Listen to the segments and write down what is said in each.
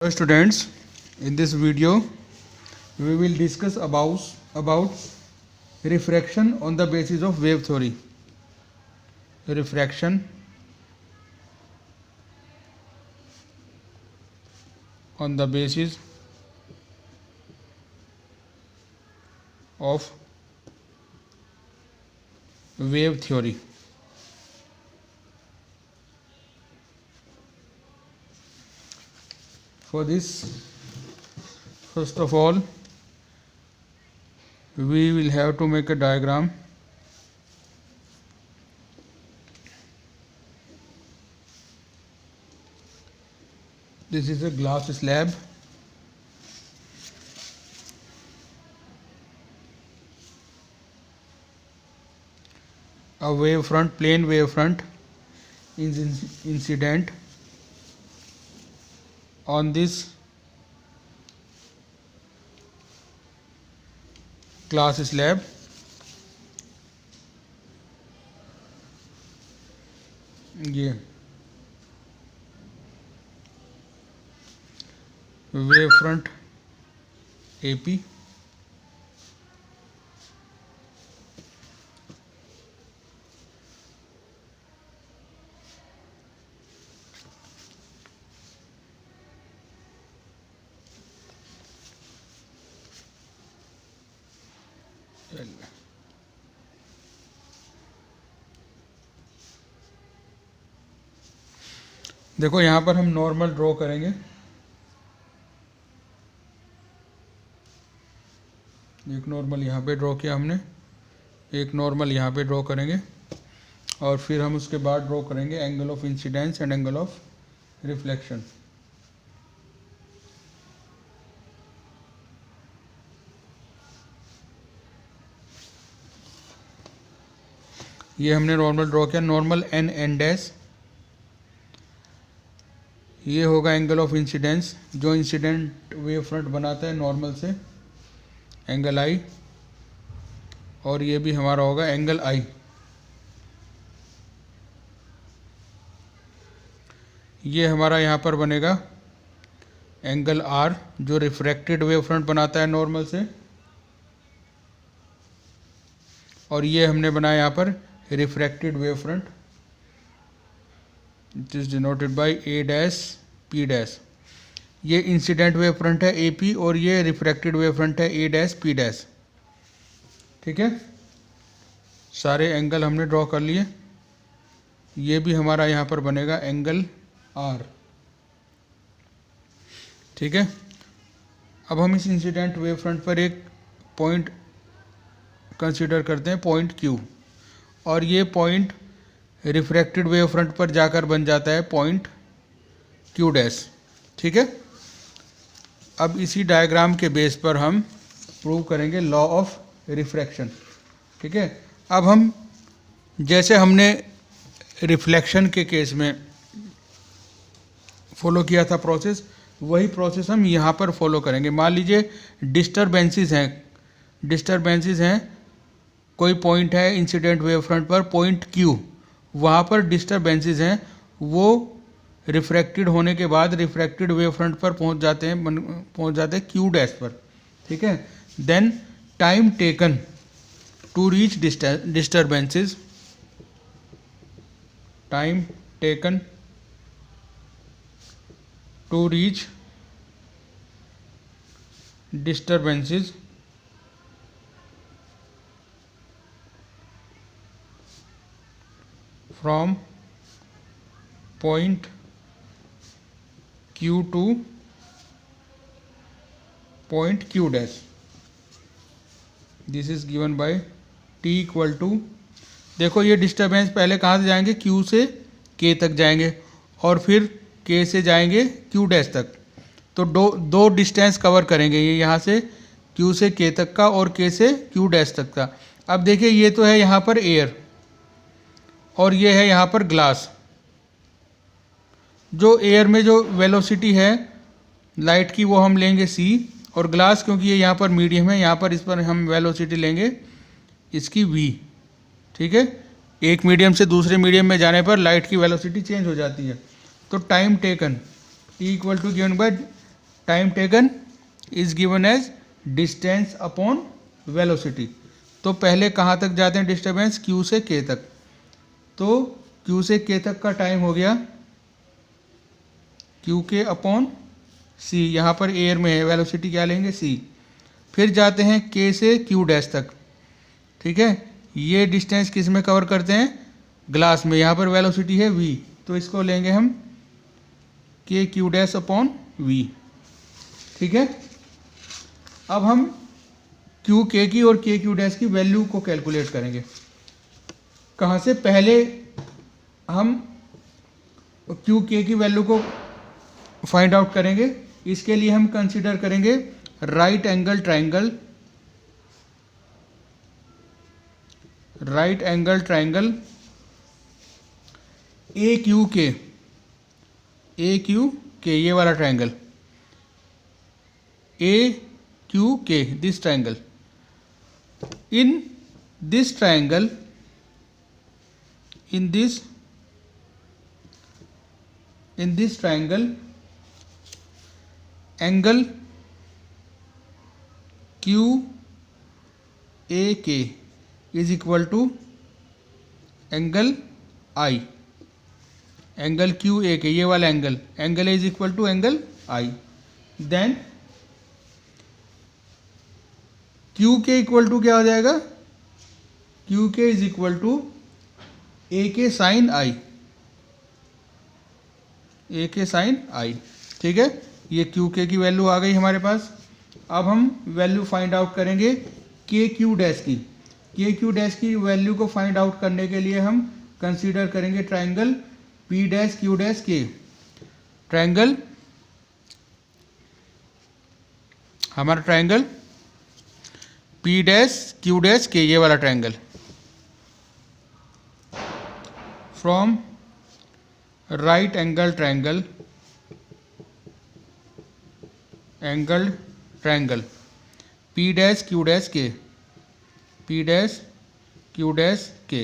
Hello students, in this video we will discuss about refraction on the basis of wave theory. Refraction on the basis of wave theory. For this, first of all, we will have to make a diagram. This is a glass slab. A wavefront, plane wavefront is incident on this glass slab. ये wavefront AP देखो यहाँ पर हम normal draw करेंगे। एक normal यहाँ पे draw किया हमने, एक नॉर्मल यहाँ पे ड्रॉ करेंगे और फिर हम उसके बाद ड्रॉ करेंगे angle of incidence and angle of reflection. ये हमने नॉर्मल ड्रॉ किया, नॉर्मल एन डैश। ये होगा एंगल ऑफ इंसिडेंस जो इंसिडेंट वेव फ्रंट बनाता है नॉर्मल से, एंगल आई, और ये भी हमारा होगा एंगल आई। ये हमारा यहाँ पर बनेगा एंगल आर जो रिफ्रैक्टेड वेव फ्रंट बनाता है नॉर्मल से, और ये हमने बनाया यहाँ पर refracted wave front, it is denoted by A dash P dash. ये इंसिडेंट वेव फ्रंट है ए पी और ये रिफ्रैक्टेड वेव फ्रंट है ए डैश पी डैश। ठीक है, सारे एंगल हमने ड्रॉ कर लिए। ये भी हमारा यहाँ पर बनेगा एंगल आर। ठीक है, अब हम इस इंसिडेंट वेव फ्रंट पर एक पॉइंट कंसीडर करते हैं, पॉइंट क्यू, और ये पॉइंट रिफ्रैक्टेड वेव फ्रंट पर जाकर बन जाता है पॉइंट क्यू डैश। ठीक है, अब इसी डायग्राम के बेस पर हम प्रूव करेंगे लॉ ऑफ रिफ्रैक्शन। ठीक है, अब हम जैसे हमने रिफ्लेक्शन के केस में फॉलो किया था प्रोसेस, वही प्रोसेस हम यहाँ पर फॉलो करेंगे। मान लीजिए डिस्टरबेंसेस हैं, कोई पॉइंट है इंसिडेंट वेव फ्रंट पर पॉइंट क्यू, वहाँ पर डिस्टरबेंसेस हैं, वो रिफ्रैक्टेड होने के बाद रिफ्रैक्टेड वेव फ्रंट पर पहुँच जाते हैं क्यू डैश पर। ठीक है, then time taken to reach disturbances, time taken to reach disturbances from point Q to point Q dash. This is given by T equal to, देखो ये डिस्टर्बेंस पहले कहाँ से जाएंगे, Q से K तक जाएंगे और फिर K से जाएंगे Q डैश तक। तो दो डिस्टेंस कवर करेंगे, ये यहाँ से Q से K तक का और K से Q डैश तक का। अब देखिए ये तो है यहाँ पर एयर और ये है यहाँ पर ग्लास। जो एयर में जो वेलोसिटी है लाइट की वो हम लेंगे c, और ग्लास क्योंकि ये यहाँ पर मीडियम है, यहाँ पर इस पर हम वेलोसिटी लेंगे इसकी v। ठीक है, एक मीडियम से दूसरे मीडियम में जाने पर लाइट की वेलोसिटी चेंज हो जाती है। तो time taken T equal to given by time taken is given as distance upon velocity. तो पहले कहाँ तक जाते हैं डिस्टर्बेंस, Q से K तक। तो Q से K तक का टाइम हो गया QK अपॉन C, यहाँ पर एयर में है, वेलोसिटी क्या लेंगे C। फिर जाते हैं K से Q डैश तक, ठीक है। ये डिस्टेंस किस में कवर करते हैं, ग्लास में, यहाँ पर वेलोसिटी है V, तो इसको लेंगे हम K Q dash upon V, ठीक है। अब हम Q K की और K Q डैश की वैल्यू को कैलकुलेट करेंगे। कहाँ से, पहले हम Q K की वैल्यू को फाइंड आउट करेंगे। इसके लिए हम कंसीडर करेंगे राइट एंगल ट्रायंगल, AQK, ये वाला triangle AQK, this triangle. In this triangle, in this triangle, angle QAK is equal to angle I, angle QAK, ये वाला angle is equal to angle I। Then QK equal to क्या हो जाएगा, QK is equal to AK sine I, AK sine I, ठीक है। ये QK की value आ गई हमारे पास। अब हम वैल्यू फाइंड आउट करेंगे KQ डैश की। KQ डैश की वैल्यू को फाइंड आउट करने के लिए हम कंसीडर करेंगे triangle P dash Q dash K। Triangle, हमारा triangle P dash Q dash K, ये वाला triangle. From right angle triangle, P dash Q dash K, P dash Q dash K।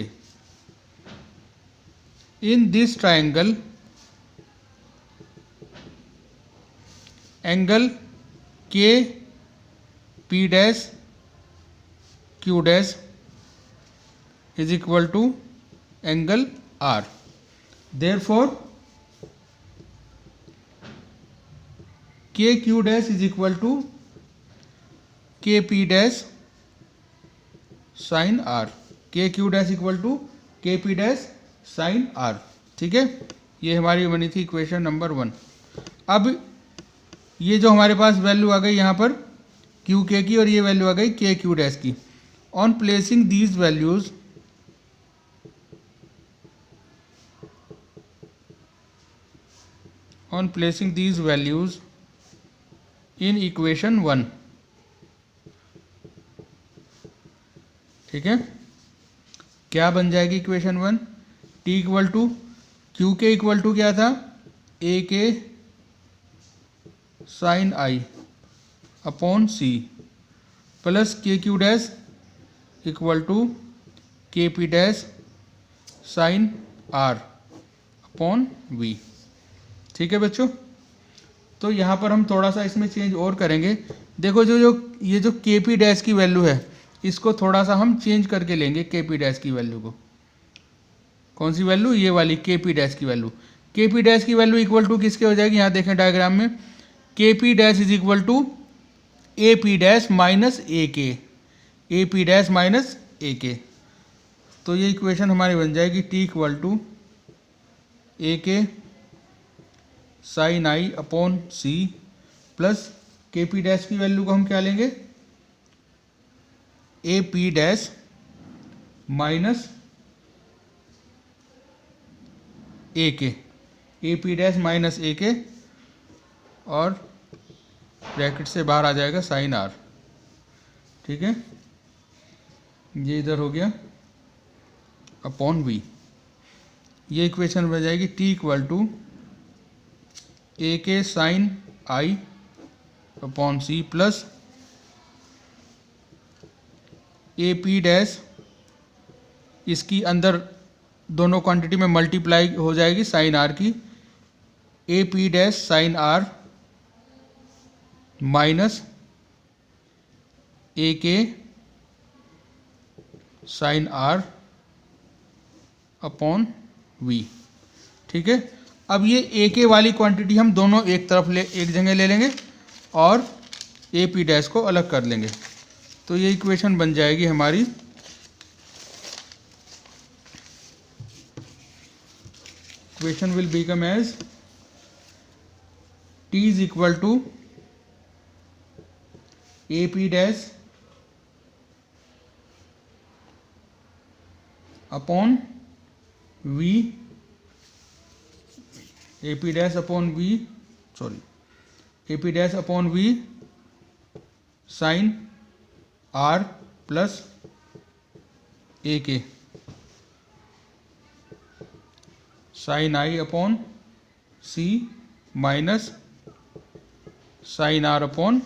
In this triangle, angle K P dash Q dash is equal to angle R। Therefore KQ dash is equal to KP dash sine R, KQ dash equal to KP dash sine R, ठीक है। ये हमारी बनी थी equation number 1। अब ये जो हमारे पास वैल्यू आ गई यहाँ पर QK की, और ये वैल्यू आ गई KQ डैश की। On placing these values, on placing these values in equation 1, ठीक है। क्या बन जाएगी equation 1, T equal to QK equal to क्या था, AK sine I upon C plus KQ dash equal to KP dash sine R upon V, ठीक है बच्चों। तो यहाँ पर हम थोड़ा सा इसमें चेंज और करेंगे। देखो ये जो KP डैश की वैल्यू है, इसको थोड़ा सा हम चेंज करके लेंगे। KP डैश की वैल्यू को, कौन सी वैल्यू, ये वाली KP डैश की वैल्यू। KP डैश की वैल्यू इक्वल टू किसके हो जाएगी, यहाँ देखें डायग्राम में, KP dash is equal to AP dash minus AK, AP dash minus AK। तो ये इक्वेशन हमारी बन जाएगी T equal to AK sine I upon C plus KP dash की वैल्यू को हम क्या लेंगे, AP dash minus AK, AP dash minus AK, और ब्रैकेट से बाहर आ जाएगा साइन R, ठीक है। ये इधर हो गया अपॉन V। ये इक्वेशन बन जाएगी T equal to AK sine I upon C plus AP dash, इसकी अंदर दोनों क्वांटिटी में मल्टीप्लाई हो जाएगी साइन R की, AP dash sine R minus A K sine R upon V. ठीक है, अब ये ए के वाली क्वांटिटी हम दोनों एक जगह ले लेंगे और ए पी डैश को अलग कर लेंगे, तो ये इक्वेशन बन जाएगी हमारी equation will become as T is equal to AP dash upon V, AP dash upon V, AP dash upon V sin R plus AK sin I upon C minus sine R upon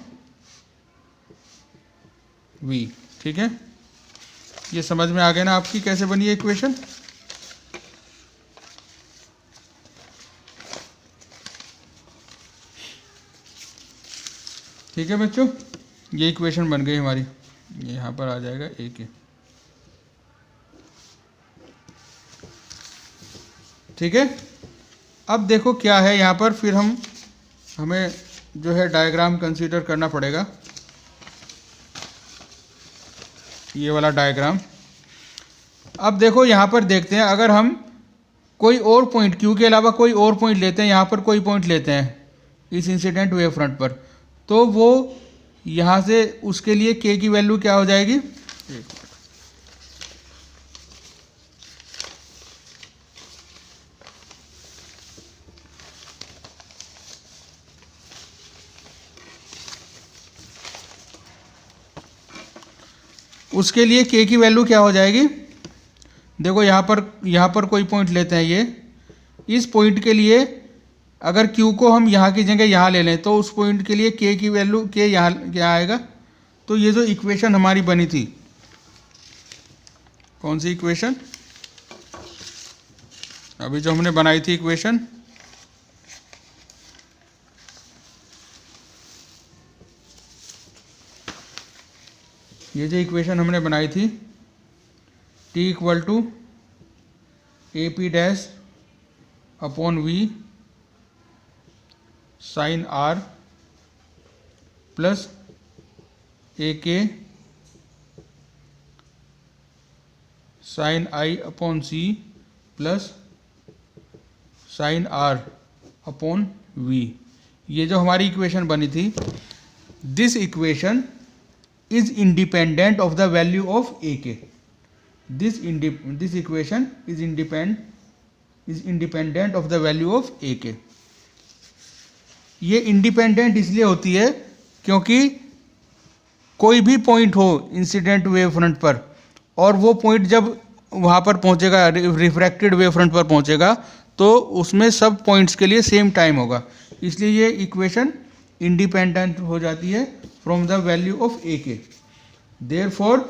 V. ठीक है, ये समझ में आ गया ना आपकी कैसे बनी है इक्वेशन। ठीक है बच्चों, ये इक्वेशन बन गई हमारी, ये यहाँ पर आ जाएगा ए के। ठीक है, अब देखो क्या है यहाँ पर, फिर हमें जो है डायग्राम कंसीडर करना पड़ेगा, ये वाला डायग्राम। अब देखो यहाँ पर देखते हैं, अगर हम कोई और पॉइंट Q के अलावा कोई और पॉइंट लेते हैं, यहाँ पर कोई पॉइंट लेते हैं इस इंसिडेंट वेव फ्रंट पर, तो वो यहाँ से उसके लिए K की वैल्यू क्या हो जाएगी, उसके लिए K की वैल्यू क्या हो जाएगी। देखो यहाँ पर कोई पॉइंट लेते हैं, ये इस पॉइंट के लिए अगर Q को हम यहाँ की जगह यहाँ ले लें तो उस पॉइंट के लिए K की वैल्यू K यहाँ क्या आएगा। तो ये जो इक्वेशन हमारी बनी थी, कौन सी इक्वेशन, अभी जो हमने बनाई थी इक्वेशन, ये जो इक्वेशन हमने बनाई थी T equal to A P dash upon V sine R plus A K sine I upon C plus sine R upon V, ये जो हमारी इक्वेशन बनी थी, this equation is independent of the value of AK. This equation is independent of the value of AK. ये independent इसलिए होती है क्योंकि कोई भी पॉइंट हो इंसिडेंट वेव फ्रंट पर, और वो पॉइंट जब वहाँ पर पहुँचेगा, रिफ्रैक्टेड वेव फ्रंट पर पहुँचेगा, तो उसमें सब पॉइंट्स के लिए सेम टाइम होगा, इसलिए ये इक्वेशन इंडिपेंडेंट हो जाती है फ्रॉम द वैल्यू ऑफ ए के। देयरफॉर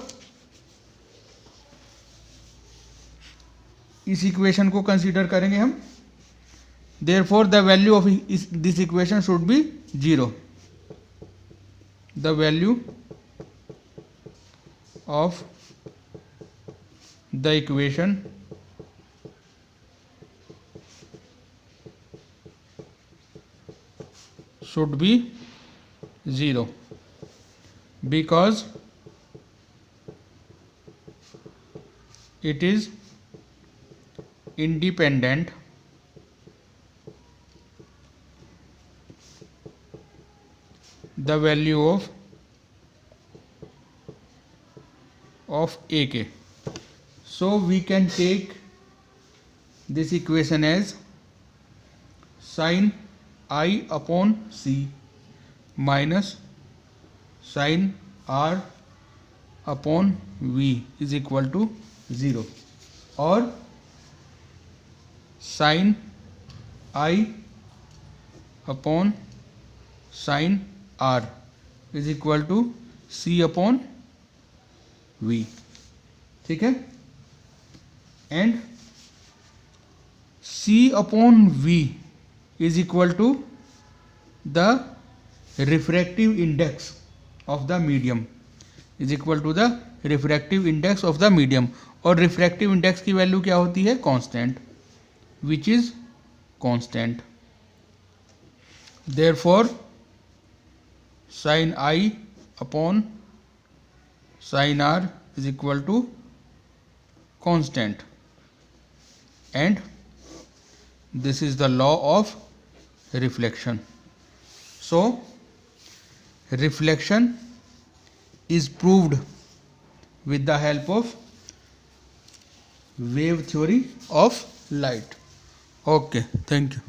इस इक्वेशन को कंसीडर करेंगे हम, therefore the value of this equation should be 0। The value of the equation should be 0 because it is independent the value of AK. So we can take this equation as sin I upon C minus sin R upon V is equal to 0, और sin I upon sin R is equal to C upon V। ठीक है, and C upon V is equal to the refractive index of the medium is equal to the refractive index of the medium, और refractive index की value क्या होती है? Constant, which is constant. Therefore sin I upon sin R is equal to constant, and this is the law of reflection. So reflection is proved with the help of wave theory of light. Okay, thank you.